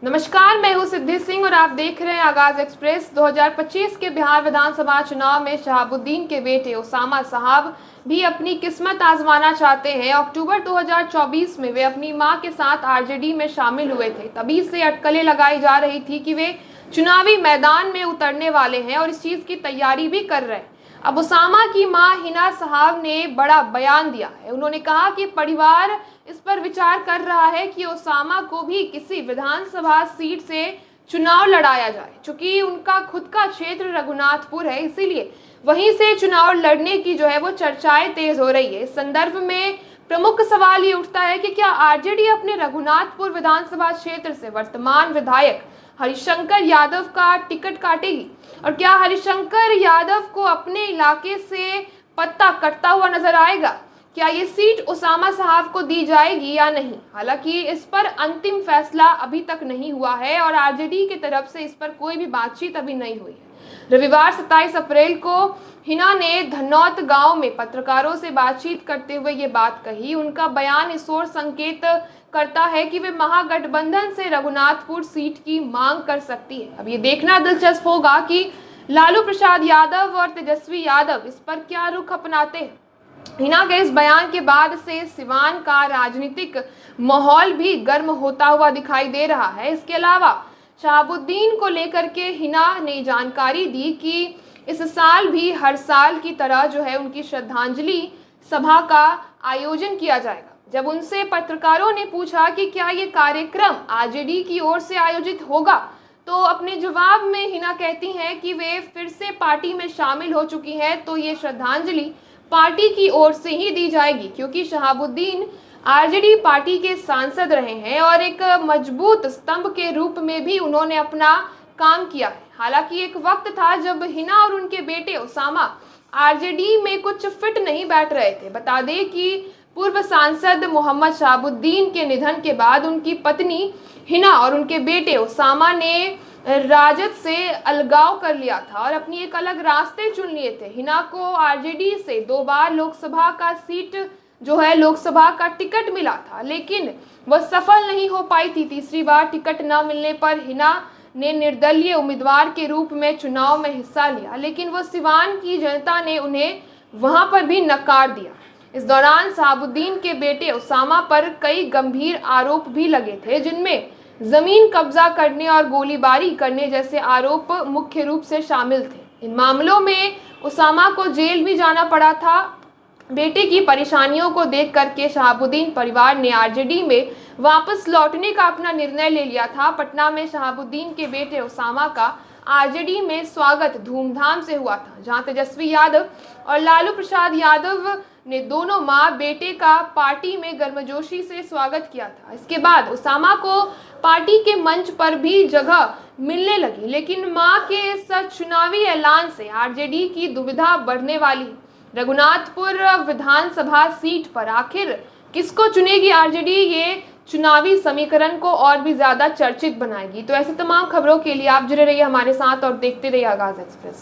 नमस्कार, मैं हूं सिद्धि सिंह और आप देख रहे हैं आगाज एक्सप्रेस। 2025 के बिहार विधानसभा चुनाव में शहाबुद्दीन के बेटे उसामा साहब भी अपनी किस्मत आजमाना चाहते हैं। अक्टूबर 2024 में वे अपनी मां के साथ आरजेडी में शामिल हुए थे। तभी से अटकलें लगाई जा रही थी कि वे चुनावी मैदान में उतरने वाले हैं और इस चीज की तैयारी भी कर रहे हैं। अब उसामा की मां हिना साहब ने बड़ा बयान दिया है। उन्होंने कहा कि परिवार इस पर विचार कर रहा है कि उसामा को भी किसी विधानसभा सीट से चुनाव लड़ाया जाए। चूंकि उनका खुद का क्षेत्र रघुनाथपुर है, इसीलिए वहीं से चुनाव लड़ने की वो चर्चाएं तेज हो रही है। इस संदर्भ में प्रमुख सवाल ये उठता है कि क्या आरजेडी अपने रघुनाथपुर विधानसभा क्षेत्र से वर्तमान विधायक हरिशंकर यादव का टिकट काटेगी और क्या हरिशंकर यादव को अपने इलाके से पत्ता कटता हुआ नजर आएगा? क्या ये सीट उसामा साहब को दी जाएगी या नहीं? हालांकि इस पर अंतिम फैसला अभी तक नहीं हुआ है और आरजेडी की तरफ से इस पर कोई भी बातचीत अभी नहीं हुई है। रविवार 27 अप्रैल को हिना ने धनौत गांव में पत्रकारों से बातचीत करते हुए ये बात कही। उनका बयान इस ओर संकेत करता है कि वे महागठबंधन से रघुनाथपुर सीट की मांग कर सकती है। अब ये देखना दिलचस्प होगा कि लालू प्रसाद यादव और तेजस्वी यादव इस पर क्या रुख अपनाते हैं। हिना के इस बयान के बाद से सिवान का राजनीतिक माहौल भी गर्म होता हुआ दिखाई दे रहा है। इसके अलावा शहाबुद्दीन को लेकर के हिना ने जानकारी दी कि इस साल भी हर साल की तरह उनकी श्रद्धांजलि सभा का आयोजन किया जाएगा। जब उनसे पत्रकारों ने पूछा कि क्या ये कार्यक्रम आरजेडी की ओर से आयोजित होगा, तो अपने जवाब में हिना कहती हैं कि वे फिर से पार्टी में शामिल हो चुकी हैं, तो ये श्रद्धांजलि पार्टी की ओर से ही दी जाएगी, क्योंकि शहाबुद्दीन आरजेडी पार्टी के सांसद रहे हैं और एक मजबूत स्तंभ के रूप में भी उन्होंने अपना काम किया है। हालांकि एक वक्त था जब हिना और उनके बेटे उसामा आरजेडी में कुछ फिट नहीं बैठ रहे थे। बता दें कि पूर्व सांसद मोहम्मद शहाबुद्दीन के निधन के बाद उनकी पत्नी हिना और उनके बेटे उसामा ने राजद से अलगाव कर लिया था और अपनी एक अलग रास्ते चुन लिए थे। हिना को आरजेडी से 2 बार लोकसभा का सीट लोकसभा का टिकट मिला था, लेकिन वह सफल नहीं हो पाई थी। तीसरी बार टिकट न मिलने पर हिना ने निर्दलीय उम्मीदवार के रूप में चुनाव में हिस्सा लिया, लेकिन वो सिवान की जनता ने उन्हें वहां पर भी नकार दिया। इस दौरान शहाबुद्दीन के बेटे उसामा पर कई गंभीर आरोप भी लगे थे, जिनमें जमीन कब्जा करने और गोलीबारी करने जैसे आरोप मुख्य रूप से शामिल थे। इन मामलों में उसामा को जेल भी जाना पड़ा था। बेटे की परेशानियों को देख करके शहाबुद्दीन परिवार ने आरजेडी में वापस लौटने का अपना निर्णय ले लिया था। पटना में शहाबुद्दीन के बेटे उसामा का आरजेडी में स्वागत धूमधाम से हुआ था, जहां तेजस्वी यादव और लालू प्रसाद यादव ने दोनों मां बेटे का पार्टी में गर्मजोशी से स्वागत किया था। इसके बाद उसामा को पार्टी के मंच पर भी जगह मिलने लगी, लेकिन मां के इस चुनावी ऐलान से आरजेडी की दुविधा बढ़ने वाली है। रघुनाथपुर विधानसभा सीट पर आखिर किसको चुनेगी आरजेडी, ये चुनावी समीकरण को और भी ज्यादा चर्चित बनाएगी। तो ऐसे तमाम खबरों के लिए आप जुड़े रहिए हमारे साथ और देखते रहिए आगाज एक्सप्रेस।